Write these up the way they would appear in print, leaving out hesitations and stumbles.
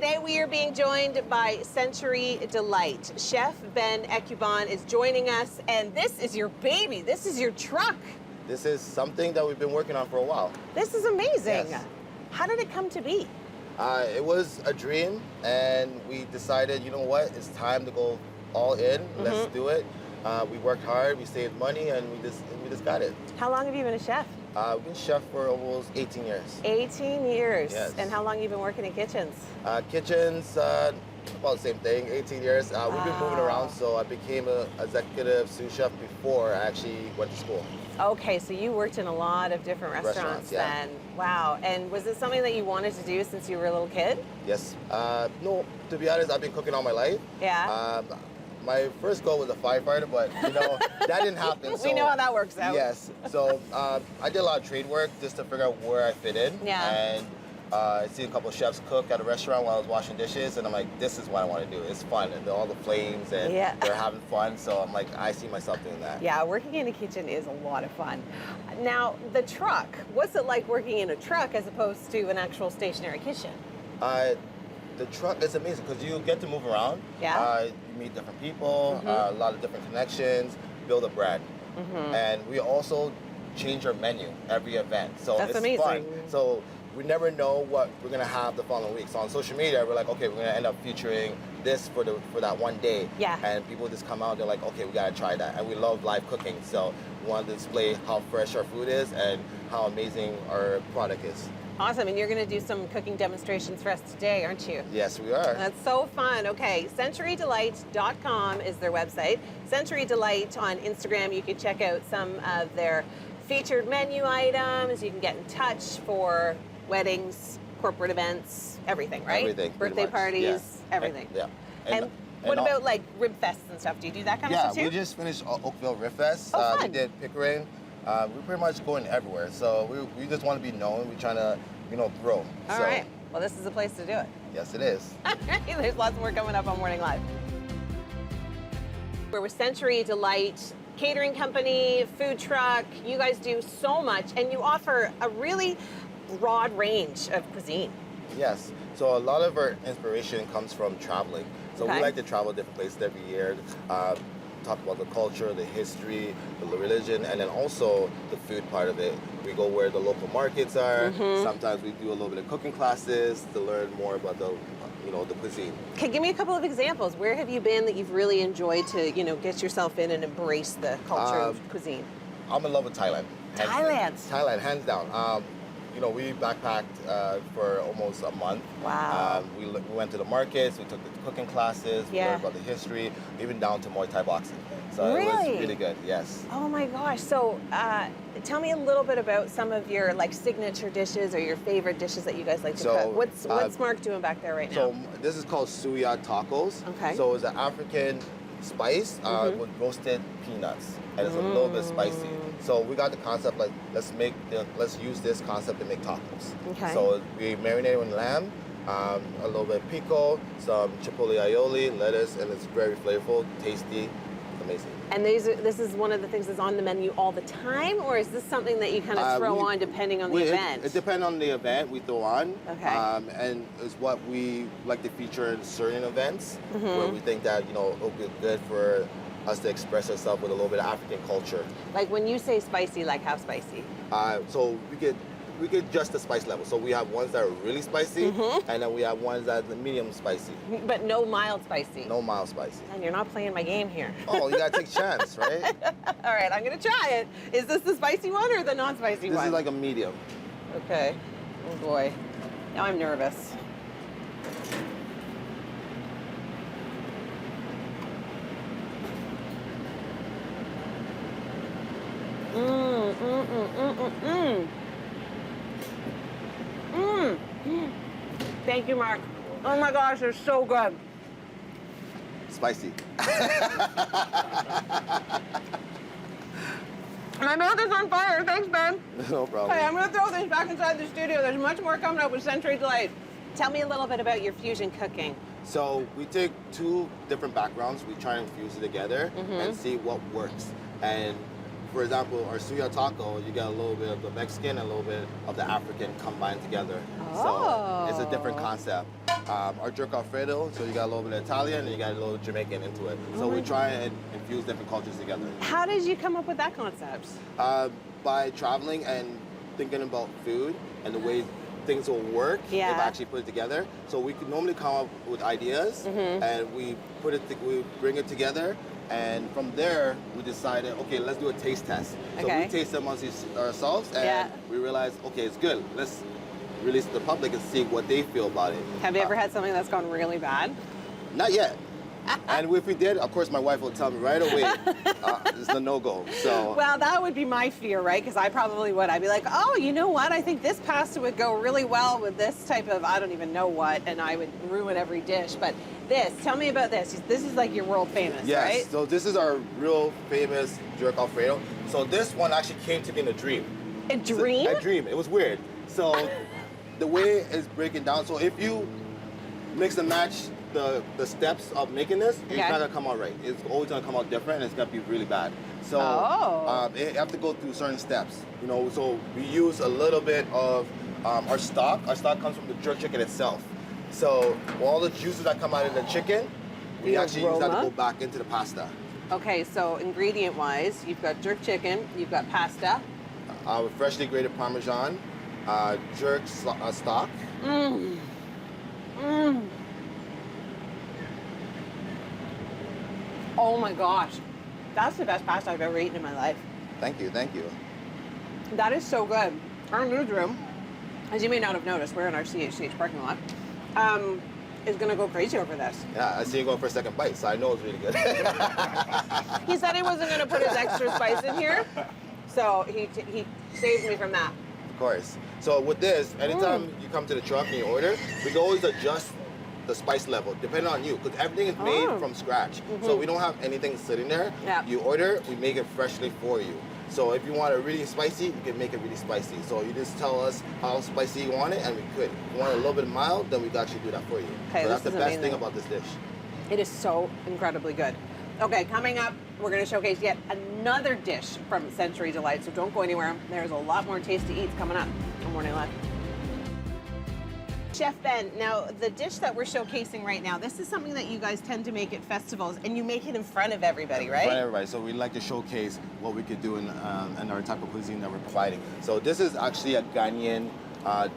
Today we are being joined by Century Delight. Chef Ben Ekuban is joining us, and this is your baby. This is your truck. This is something that we've been working on for a while. This is amazing. Yes. How did it come to be? It was a dream, and we decided, you know what, it's time to go all in. Let's do it. We worked hard, we saved money, and we just got it. How long have you been a chef? We've been chef for almost 18 years. 18 years. Yes. And how long have you been working in kitchens? Kitchens, about the same thing, 18 years. We've been moving around, so I became an executive sous chef before I actually went to school. Okay, so you worked in a lot of different restaurants yeah. then. Wow. And was it something that you wanted to do since you were a little kid? Yes. No, to be honest, I've been cooking all my life. Yeah. My first goal was a firefighter, but you know, that didn't happen. We know how that works out. Yes. So I did a lot of trade work just to figure out where I fit in. Yeah. And I see a couple of chefs cook at a restaurant while I was washing dishes, and I'm like, this is what I want to do. It's fun, and all the flames, and they're having fun. So I'm like, I see myself doing that. Yeah, working in a kitchen is a lot of fun. Now, the truck, what's it like working in a truck as opposed to an actual stationary kitchen? The truck is amazing because you get to move around. Yeah. You meet different people, a lot of different connections, build a brand. And we also change our menu every event. So That's it's amazing. fun. So we never know what we're gonna have the following week. So on social media, we're like, okay, we're gonna end up featuring this for that one day. Yeah. And people just come out, they're like, okay, we gotta try that. And we love live cooking. So we want to display how fresh our food is and how amazing our product is. Awesome, and you're going to do some cooking demonstrations for us today, aren't you? Yes, we are. That's so fun. Okay, CenturyDelight.com is their website. Century Delight on Instagram. You can check out some of their featured menu items. You can get in touch for weddings, corporate events, everything, right? Everything. Birthday parties, everything. And what about like rib fests and stuff? Do you do that kind of stuff too? Yeah, we just finished Oakville Rib Fest. Oh, fun. We did Pickering. We're pretty much going everywhere. So we just want to be known. We're trying to, grow. All right. Well, this is the place to do it. Yes, it is. There's lots more coming up on Morning Live. We're with Century Delight Catering Company, food truck. You guys do so much, and you offer a really broad range of cuisine. Yes. So a lot of our inspiration comes from traveling. So we like to travel different places every year. Talk about the culture, the history, the religion, and then also the food part of it. We go where the local markets are. Sometimes we do a little bit of cooking classes to learn more about the cuisine. Okay, give me a couple of examples. Where have you been that you've really enjoyed to, get yourself in and embrace the culture of cuisine? I'm in love with Thailand. Thailand, hands down. We backpacked for almost a month. Wow. We went to the markets, we took the cooking classes, we learned about the history, even down to Muay Thai boxing. So it was really good, yes. Oh my gosh. So tell me a little bit about some of your signature dishes or your favorite dishes that you guys like to cook. What's Mark doing back there right now? So this is called suya tacos. Okay. So it's an African spice with roasted peanuts, and it's a little bit spicy. So we got the concept let's use this concept to make tacos. Okay. So we marinate with lamb, a little bit of pico, some chipotle aioli, lettuce, and it's very flavorful, tasty, amazing. And this is one of the things that's on the menu all the time, or is this something that you kind of throw on depending on the event? It depends on the event we throw on. Okay. And it's what we like to feature in certain events where we think that it'll be good for us to express ourselves with a little bit of African culture. Like when you say spicy, like how spicy? So we could adjust the spice level. So we have ones that are really spicy, and then we have ones that are medium spicy. But no mild spicy? No mild spicy. And you're not playing my game here. Oh, you gotta take a chance, right? All right, I'm gonna try it. Is this the spicy one or the non-spicy one? This is like a medium. Okay. Oh boy. Now I'm nervous. Thank you, Mark. Oh my gosh, they're so good. Spicy. My mouth is on fire. Thanks, Ben. No problem. Okay, I'm going to throw this back inside the studio. There's much more coming up with Century Delight. Tell me a little bit about your fusion cooking. So we take two different backgrounds. We try and fuse it together and see what works. And for example, our suya taco, you get a little bit of the Mexican and a little bit of the African combined together. So it's a different concept. Our jerk Alfredo, so you got a little bit of Italian and you got a little Jamaican into it. So we try and infuse different cultures together. How did you come up with that concept? By traveling and thinking about food and the way things will work if I actually put it together. So we could normally come up with ideas and we bring it together. And from there, we decided, okay, let's do a taste test. So we taste them ourselves, and we realized, okay, it's good. Let's release it to the public and see what they feel about it. Have you ever had something that's gone really bad? Not yet. And if we did, of course, my wife will tell me right away, it's a no-go. So. Well, that would be my fear, right? Because I probably would. I'd be like, oh, you know what? I think this pasta would go really well with this type of, I don't even know what, and I would ruin every dish. But tell me about this. This is like your world famous, right? Yes, so this is our real famous jerk Alfredo. So this one actually came to me in a dream. A dream? A dream. It was weird. So the way it's breaking down, so if you mix and match the steps of making this, it's not gonna come out right. It's always gonna come out different, and it's gonna be really bad. So you have to go through certain steps. You know, so we use a little bit of our stock. Our stock comes from the jerk chicken itself. So all the juices that come out of the chicken, we actually use that to go back into the pasta. Okay, so ingredient-wise, you've got jerk chicken, you've got pasta. Freshly grated Parmesan, jerk stock. Oh my gosh, that's the best pasta I've ever eaten in my life. Thank you, thank you. That is so good. Our newsroom, as you may not have noticed, we're in our CHCH parking lot, is gonna go crazy over this. Yeah, I see you going for a second bite, so I know it's really good. He said he wasn't gonna put his extra spice in here, so he saved me from that. Of course. So with this, anytime you come to the truck and you order, we can always adjust the spice level, depending on you, because everything is made from scratch. So we don't have anything sitting there. You order, we make it freshly for you. So if you want it really spicy, we can make it really spicy. So you just tell us how spicy you want it, and we could. If you want it a little bit mild, then we can actually do that for you. Okay, so that's the best thing about this dish. It is so incredibly good. Okay, coming up, we're going to showcase yet another dish from Century Delight, so don't go anywhere. There's a lot more tasty eats coming up on Morning Live. Chef Ben, now the dish that we're showcasing right now, this is something that you guys tend to make at festivals, and you make it in front of everybody, right? In front of everybody. So we like to showcase what we could do in our type of cuisine that we're providing. So this is actually a Ghanaian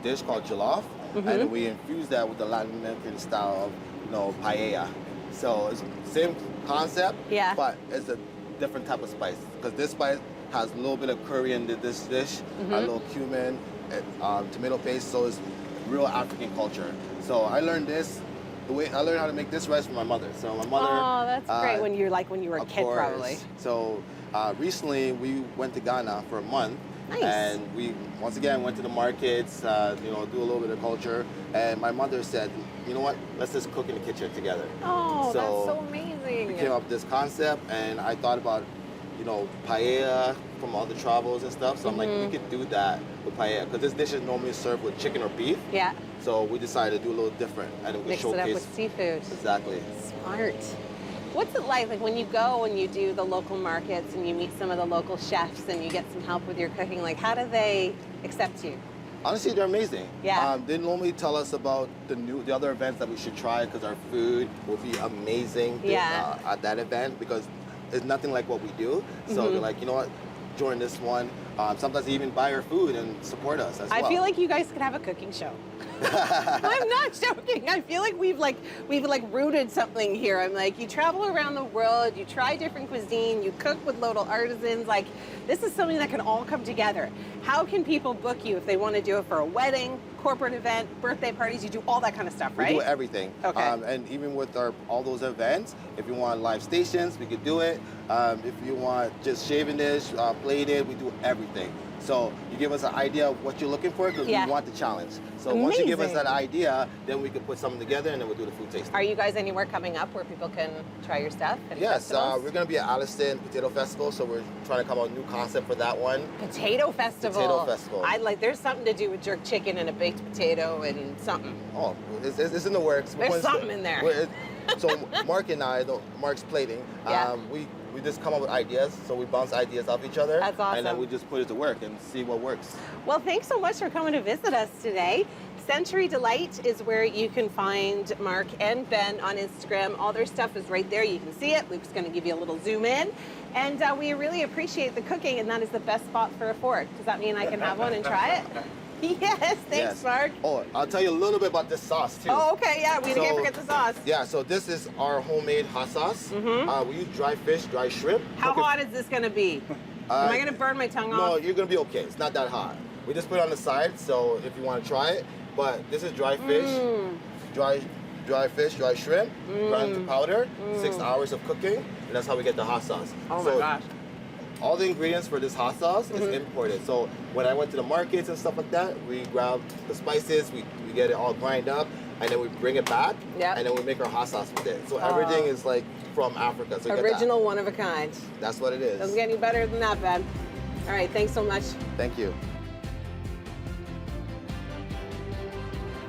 dish called Jollof, and we infuse that with the Latin American style of, paella. So it's the same concept, but it's a different type of spice, because this spice has a little bit of curry in this dish, a little cumin, and tomato paste. So it's real African culture. So I learned I learned how to make this rice from my mother. So my mother. Oh, that's great. When you were a kid, probably. So recently we went to Ghana for a month. Nice. And we once again went to the markets, do a little bit of culture. And my mother said, you know what? Let's just cook in the kitchen together. Oh, that's so amazing. We came up with this concept, and I thought about, paella from all the travels and stuff. So I'm like, we could do that with paella, because this dish is normally served with chicken or beef. Yeah. So we decided to do a little different, and we mix it up with seafood. Exactly. Smart. What's it like when you go and you do the local markets and you meet some of the local chefs and you get some help with your cooking? Like, how do they accept you? Honestly, they're amazing. Yeah. They normally tell us about the other events that we should try, because our food will be amazing at that event, because it's nothing like what we do. So they're like, you know what? Join this one. Sometimes they even buy our food and support us as well. I feel like you guys could have a cooking show. I'm not joking. I feel like we've rooted something here. I'm like, you travel around the world, you try different cuisine, you cook with local artisans. Like, this is something that can all come together. How can people book you if they want to do it for a wedding, corporate event, birthday parties? You do all that kind of stuff, right? We do everything. Okay. And even with all those events, if you want live stations, we could do it. If you want just shaving dish, plated, we do everything. So you give us an idea of what you're looking for, because we want the challenge. So once you give us that idea, then we can put something together, and then we'll do the food tasting. Are you guys anywhere coming up where people can try your stuff? Yes, we're going to be at Alliston Potato Festival, so we're trying to come up with a new concept for that one. Potato Festival. Potato Festival. There's something to do with jerk chicken and a baked potato and something. Oh, it's in the works. There's something in there. So Mark and I, Mark's plating, we we just come up with ideas. So we bounce ideas off each other. That's awesome. And then we just put it to work and see what works. Well, thanks so much for coming to visit us today. Century Delight is where you can find Mark and Ben on Instagram. All their stuff is right there. You can see it. Luke's going to give you a little zoom in. And we really appreciate the cooking, and that is the best spot for a fork. Does that mean I can have one and try it? Yes, thanks, Mark. Oh, I'll tell you a little bit about this sauce too. Oh, okay, yeah, we can't forget the sauce. Yeah, so this is our homemade hot sauce. We use dry fish, dry shrimp. How hot is this going to be? Am I going to burn my tongue off? No, you're going to be okay. It's not that hot. We just put it on the side, so if you want to try it. But this is dry fish, dry fish, dry shrimp, ground to powder, 6 hours of cooking, and that's how we get the hot sauce. Oh my gosh. All the ingredients for this hot sauce is imported. So when I went to the markets and stuff like that, we grab the spices, we get it all grind up, and then we bring it back, and then we make our hot sauce with it. So everything is like from Africa. So original, one of a kind. That's what it is. Doesn't get any better than that, Ben. All right, thanks so much. Thank you.